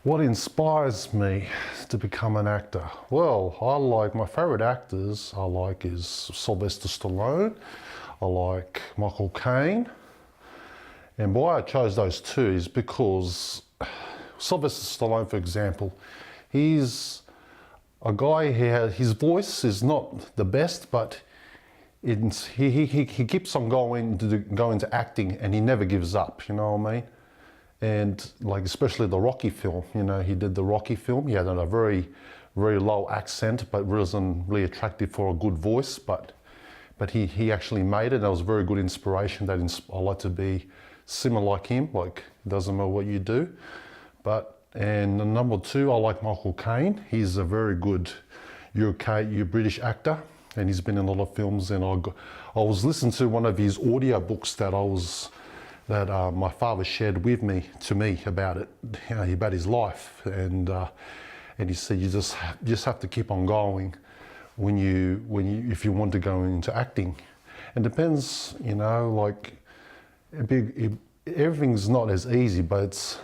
What inspires me to become an actor? Well, my favourite actors is Sylvester Stallone, I like Michael Caine, and why I chose those two is because Sylvester Stallone, for example, he's a guy, his voice is not the best, but he keeps on going to acting, and he never gives up, you know what I mean? And like especially the Rocky film, he did the Rocky film. He had a very, very low accent, but wasn't really attractive for a good voice. But he actually made it. And that was a very good inspiration. I like to be similar like him. Like it doesn't matter what you do. And number two, I like Michael Caine. He's a very good you're British actor, and he's been in a lot of films. And I was listening to one of his audio books that my father shared with me about it, about his life, and he said you just have to keep on going if you want to go into acting. It depends, like everything's not as easy, but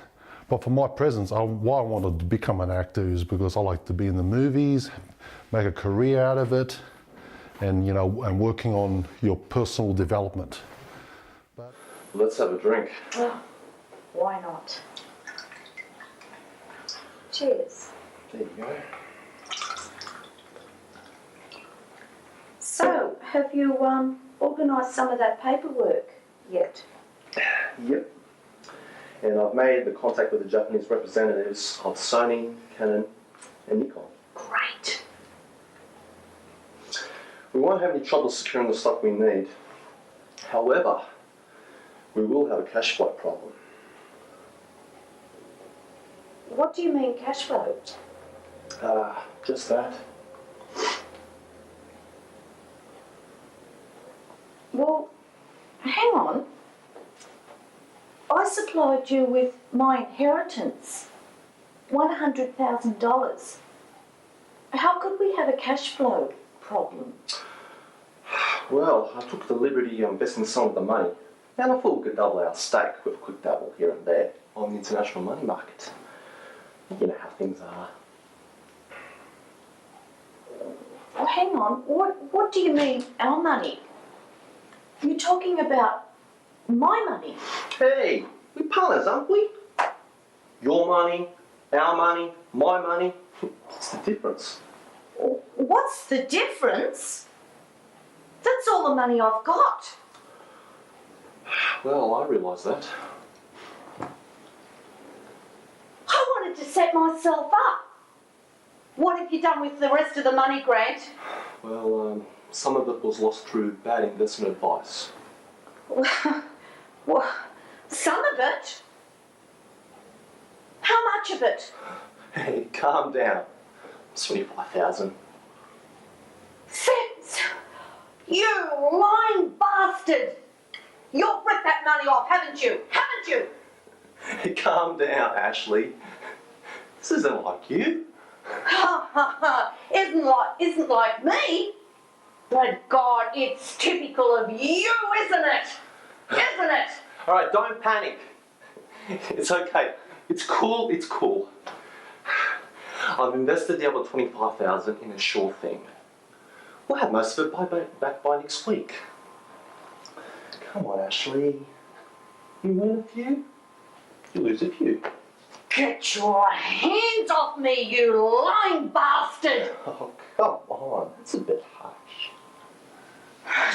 for my presence, why I wanted to become an actor is because I like to be in the movies, make a career out of it, and and working on your personal development. Let's have a drink. Well, why not? Cheers. There you go. So, have you organised some of that paperwork yet? Yep. And I've made the contact with the Japanese representatives of Sony, Canon, and Nikon. Great. We won't have any trouble securing the stock we need. However, we will have a cash flow problem. What do you mean cash flow? Just that. Well, hang on. I supplied you with my inheritance, $100,000. How could we have a cash flow problem? Well, I took the liberty of investing some of the money, and I thought we could double our stake with a quick double here and there on the international money market. You know how things are. Oh, hang on. What do you mean, our money? You're talking about my money. Hey, we're partners, aren't we? Your money, our money, my money. What's the difference? What's the difference? That's all the money I've got. Well, I realise that. I wanted to set myself up. What have you done with the rest of the money, Grant? Well, some of it was lost through bad investment advice. Well, some of it? How much of it? Hey, calm down. It's 25,000. Cents! You lying bastard! You've ripped that money off, haven't you? Haven't you? Hey, calm down, Ashley. This isn't like you. Ha ha ha! Isn't like me. But God, it's typical of you, isn't it? Isn't it? All right, don't panic. It's okay. It's cool. It's cool. I've invested the other 25,000 in a sure thing. We'll have most of it back by next week. Come on, Ashley. You win a few, you lose a few. Get your hands off me, you lying bastard! Oh, come on. That's a bit harsh.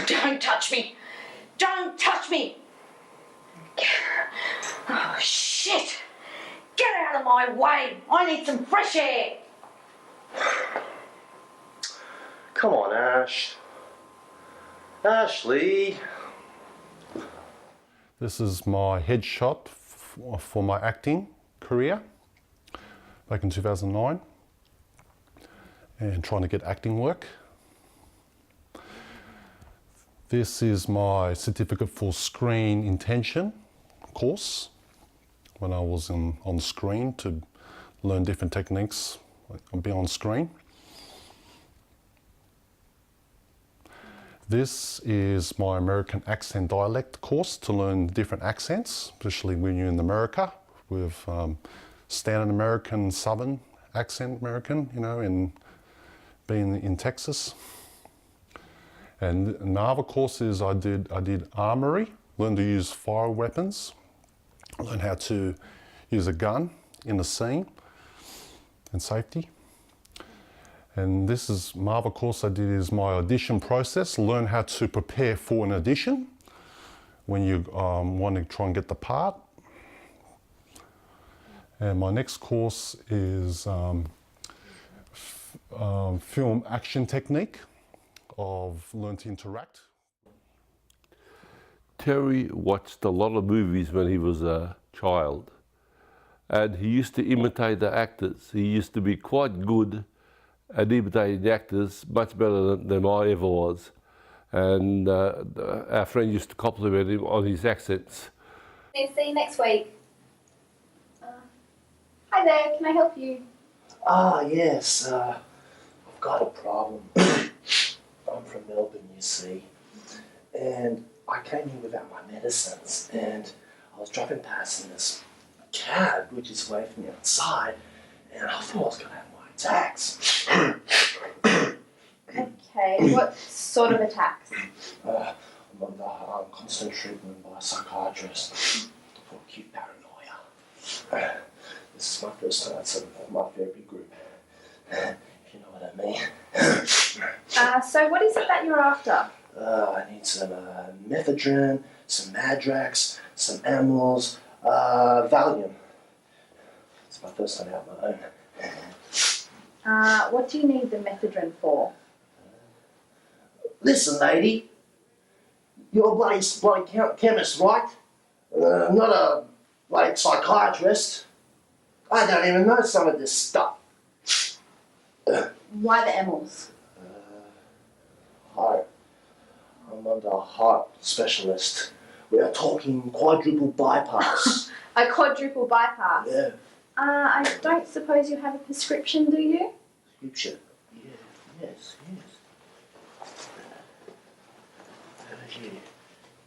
Don't touch me! Don't touch me! Oh, shit! Get out of my way! I need some fresh air! Come on, Ash. Ashley. This is my headshot for my acting career back in 2009 and trying to get acting work. This is my certificate for screen intention course when I was on screen to learn different techniques and be on screen. This is my American accent dialect course to learn different accents, especially when you're in America with standard American, Southern accent American, you know, in being in Texas. And another courses I did armory, learned to use fire weapons, learn how to use a gun in the scene and safety. And this is my other course I did is my audition process, learn how to prepare for an audition when you want to try and get the part. And my next course is film action technique. I've learned to interact. Terry watched a lot of movies when he was a child, and he used to imitate the actors. He used to be quite good at imitating the actors, much better than I ever was. And our friend used to compliment him on his accents. See you next week. Hi there, can I help you? Yes, I've got a problem. I'm from Melbourne, you see, and I came here without my medicines, and I was driving past in this cab, which is away from the outside, and I thought I was going to have my attacks. Okay, what sort of attacks? I'm under constant treatment by a psychiatrist for acute paranoia. This is my first time at my therapy group, if you know what I mean. So what is it that you're after? I need some methadone, some Madrax, some Amyls, Valium. It's my first time out on my own. What do you need the methadone for? Listen, lady, you're a bloody chemist, right? Not a bloody psychiatrist. I don't even know some of this stuff. Why the Emils? Heart. I'm under a heart specialist. We are talking quadruple bypass. A quadruple bypass? Yeah. I don't suppose you have a prescription, do you? Prescription? Yeah, yes. Here.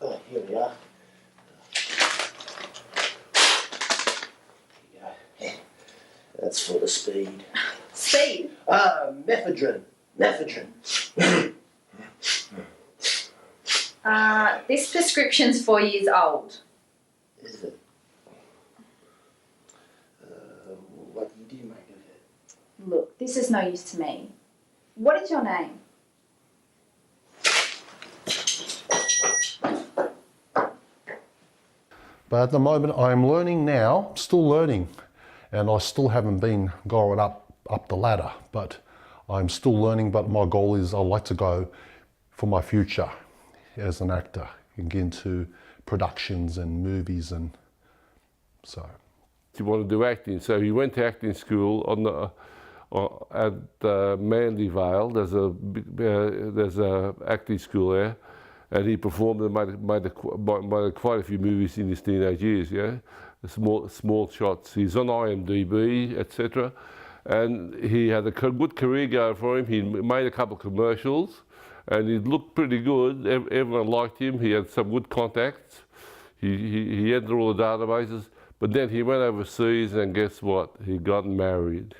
Oh, here we are. Here you go. That's for the speed. Speed? Methadone. This prescription's 4 years old. Is it? What do you make of it? Look, this is no use to me. What is your name? But at the moment I'm learning now, still learning, and I still haven't been going up the ladder, but I'm still learning. But my goal is I'd like to go for my future as an actor and get into productions and movies, and so. He wanted to do acting, so he went to acting school at Manly Vale. There's a acting school there, and he performed and made quite a few movies in his teenage years. Yeah, small shots. He's on IMDb, etc. And he had a good career going for him. He made a couple of commercials, and he looked pretty good. Everyone liked him. He had some good contacts. He entered all the databases. But then he went overseas, and guess what? He got married.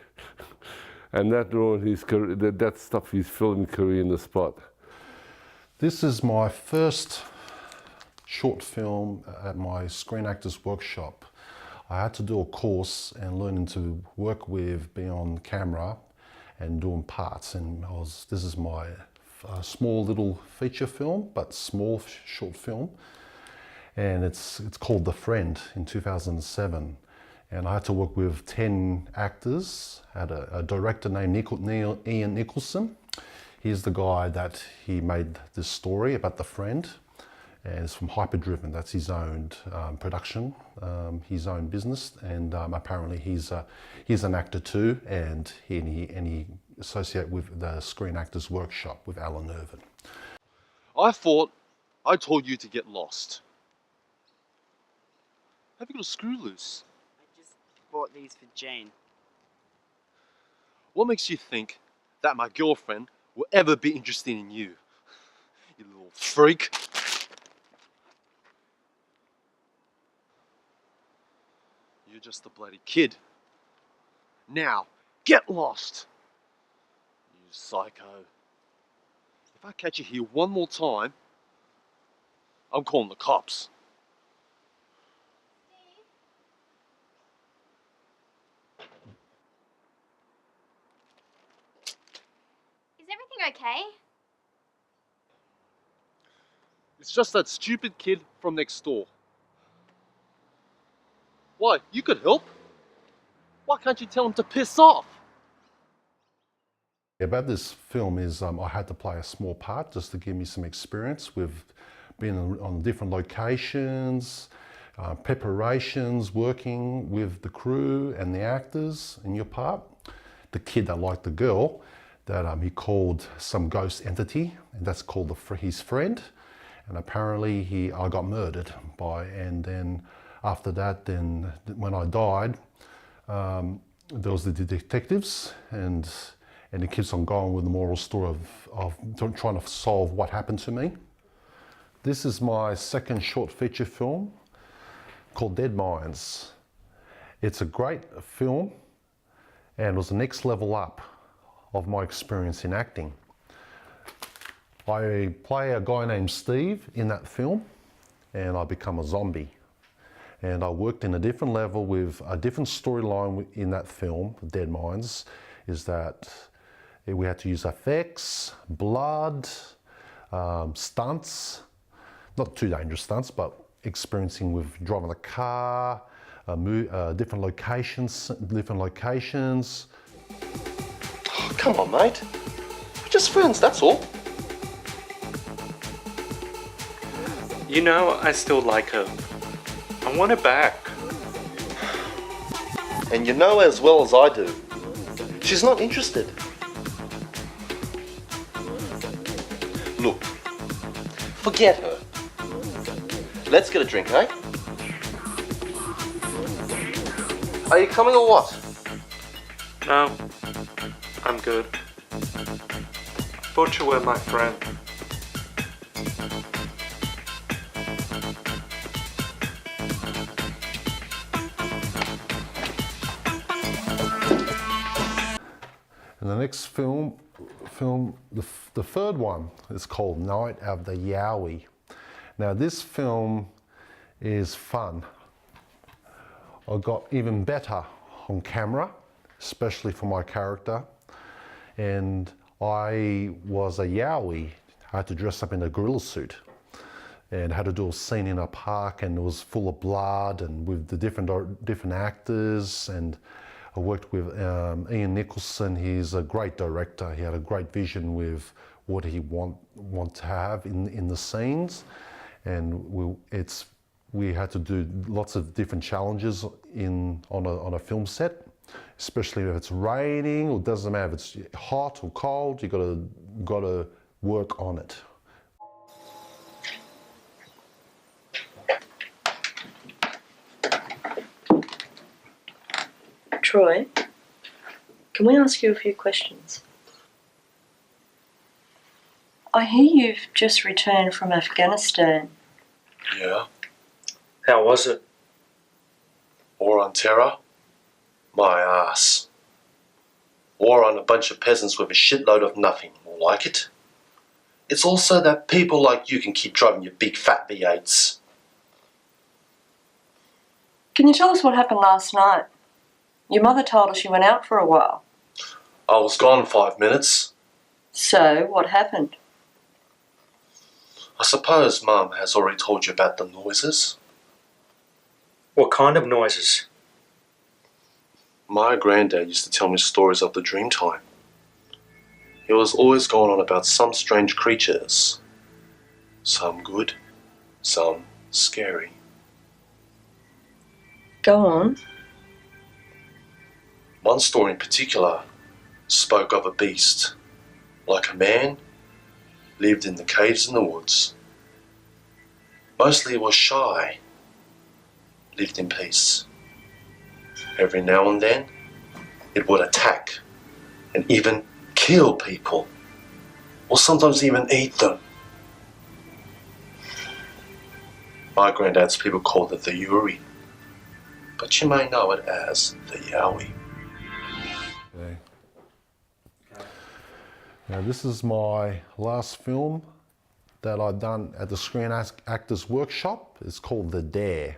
And that ruined his career. That stuff his film career in the spot. This is my first short film at my Screen Actors Workshop. I had to do a course and learning to work with, being on camera and doing parts. And this is my small little feature film, but small short film. And it's called The Friend in 2007. And I had to work with 10 actors. I had a director named Ian Nicholson. He's the guy that he made this story about The Friend, and it's from Hyperdriven. That's his own production, his own business, and apparently he's an actor too, and he associated with the Screen Actors Workshop with Alan Irvin. I thought I told you to get lost. Have you got a screw loose? I just bought these for Jane. What makes you think that my girlfriend will ever be interested in you? You little freak. You're just a bloody kid. Now, get lost! You psycho. If I catch you here one more time, I'm calling the cops. Is everything okay? It's just that stupid kid from next door. Why, you could help. Why can't you tell him to piss off? About this film is I had to play a small part just to give me some experience with being on different locations, preparations, working with the crew and the actors in your part. The kid that liked the girl, that he called some ghost entity, and that's called his friend. And apparently I got murdered and then after that, then when I died, there was the detectives and it keeps on going with the moral story of trying to solve what happened to me. This is my second short feature film called Dead Minds. It's a great film and it was the next level up of my experience in acting. I play a guy named Steve in that film and I become a zombie. And I worked in a different level with a different storyline in that film, Dead Minds, is that we had to use effects, blood, stunts, not too dangerous stunts, but experiencing with driving the car, different locations. Oh, come on, mate. We're just friends, that's all. You know, I still like her. I want her back. And you know as well as I do, she's not interested. Look, forget her. Let's get a drink, eh? Are you coming or what? No, I'm good. Thought you were my friend. And the next film, the third one is called Night of the Yowie. Now this film is fun. I got even better on camera, especially for my character. And I was a Yowie. I had to dress up in a gorilla suit and had to do a scene in a park and it was full of blood and with the different actors. And I worked with Ian Nicholson. He's a great director. He had a great vision with what he want to have in the scenes, and we had to do lots of different challenges on a film set, especially if it's raining or it doesn't matter if it's hot or cold. You gotta work on it. Troy, can we ask you a few questions? I hear you've just returned from Afghanistan. Yeah. How was it? War on terror? My ass. War on a bunch of peasants with a shitload of nothing. More like it. It's also that people like you can keep driving your big fat V8s. Can you tell us what happened last night? Your mother told us you went out for a while. I was gone 5 minutes. So, what happened? I suppose Mum has already told you about the noises. What kind of noises? My granddad used to tell me stories of the dream time. He was always going on about some strange creatures. Some good, some scary. Go on. One story in particular spoke of a beast, like a man, lived in the caves in the woods. Mostly it was shy, lived in peace. Every now and then, it would attack and even kill people, or sometimes even eat them. My granddad's people called it the Yuri, but you may know it as the Yowie. Okay. Now this is my last film that I've done at the Screen Actors Workshop. It's called The Dare.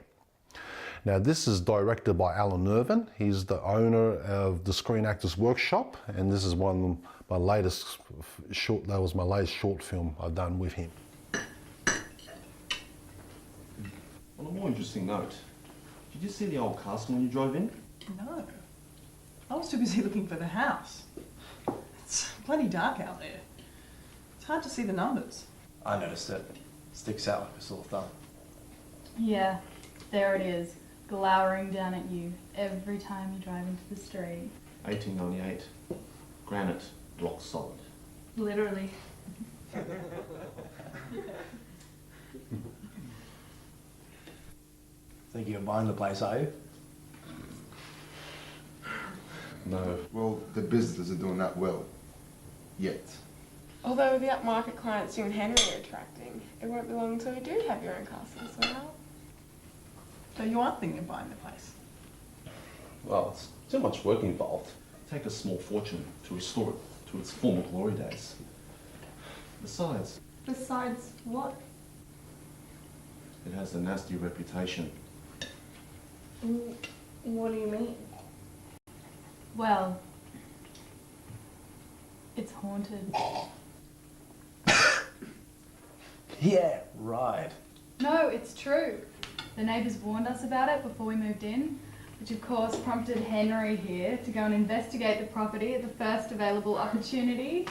Now this is directed by Alan Irvin. He's the owner of the Screen Actors Workshop, and this is one of my latest short, that was my latest short film I've done with him. On a more interesting note, did you see the old castle when you drove in? No. I was too busy looking for the house. It's bloody dark out there. It's hard to see the numbers. I noticed it. Sticks out like a sore thumb. Yeah, there it is, glowering down at you every time you drive into the street. 1898. Granite, rock solid. Literally. Thinking of buying the place, are you? No. Well, the businesses are doing that well. Yet. Although the upmarket clients you and Henry are attracting, it won't be long until you do have your own castle, so how? So you are thinking of buying the place? Well, it's too much work involved. Take a small fortune to restore it to its former glory days. Besides, Besides what? it has a nasty reputation. What do you mean? Well, it's haunted. Yeah, right. No, it's true. The neighbours warned us about it before we moved in, which of course prompted Henry here to go and investigate the property at the first available opportunity.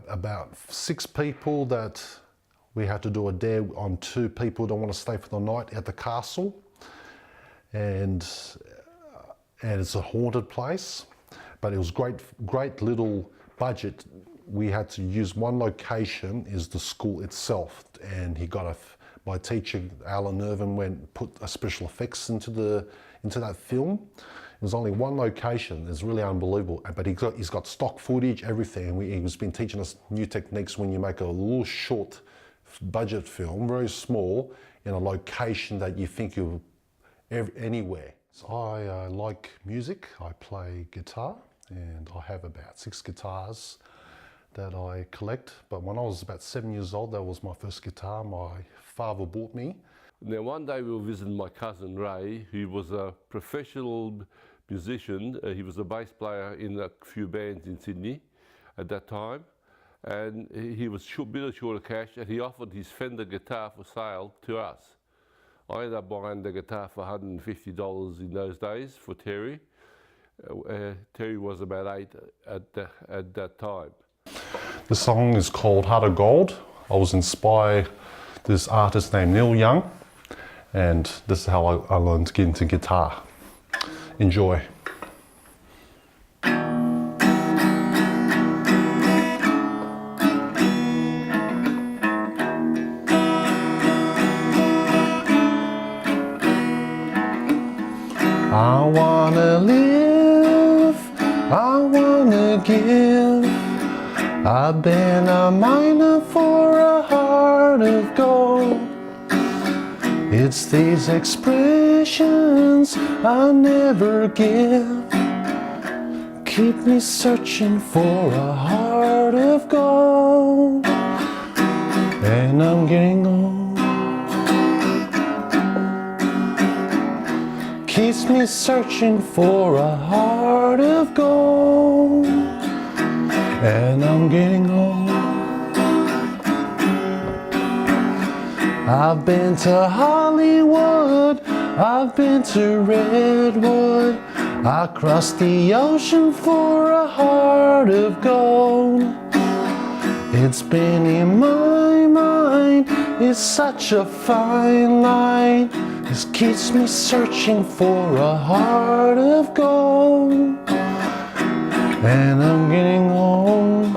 About 6 people that we had to do a dare on 2 people that want to stay for the night at the castle, and it's a haunted place, but it was great little budget. We had to use one location is the school itself, and my teacher Alan Irvin put a special effects into that film. It was only one location. It's really unbelievable, but he's got stock footage, everything, and he's been teaching us new techniques when you make a little short budget film, very small, in a location that you think you're anywhere. So I like music. I play guitar, and I have about 6 guitars that I collect. But when I was about 7 years old, that was my first guitar my father bought me. Now one day we were visiting my cousin Ray, who was a professional musician. He was a bass player in a few bands in Sydney at that time, and he was a bit short of cash, and he offered his Fender guitar for sale to us. I ended up buying the guitar for $150 in those days for Terry. Terry was about 8 at that time. The song is called Heart of Gold. I was inspired this artist named Neil Young, and this is how I learned to get into guitar. Enjoy. I wanna live, I wanna give. I've been a miner for a heart of gold. It's these expressions I never give. Keep me searching for a heart of gold. And I'm getting old. Keeps me searching for a heart of gold. And I'm getting old. I've been to Hollywood, I've been to Redwood. I crossed the ocean for a heart of gold. It's been in my mind, it's such a fine line. This keeps me searching for a heart of gold. And I'm getting old.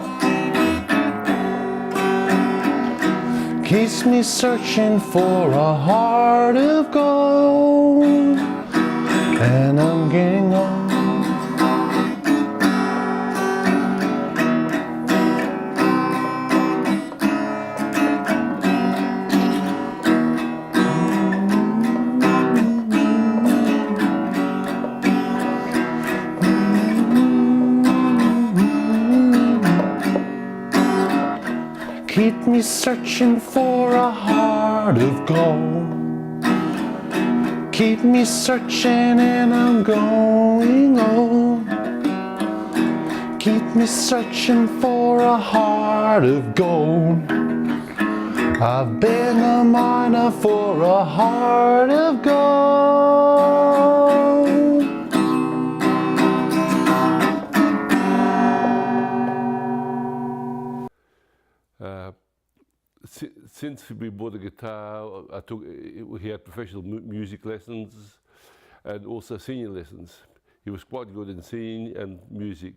Keeps me searching for a heart of gold. And I'm getting old. Keep me searching for a heart of gold. Keep me searching and I'm going old. Keep me searching for a heart of gold. I've been a miner for a heart of gold. Since we bought a guitar, he had professional music lessons and also singing lessons. He was quite good in singing and music.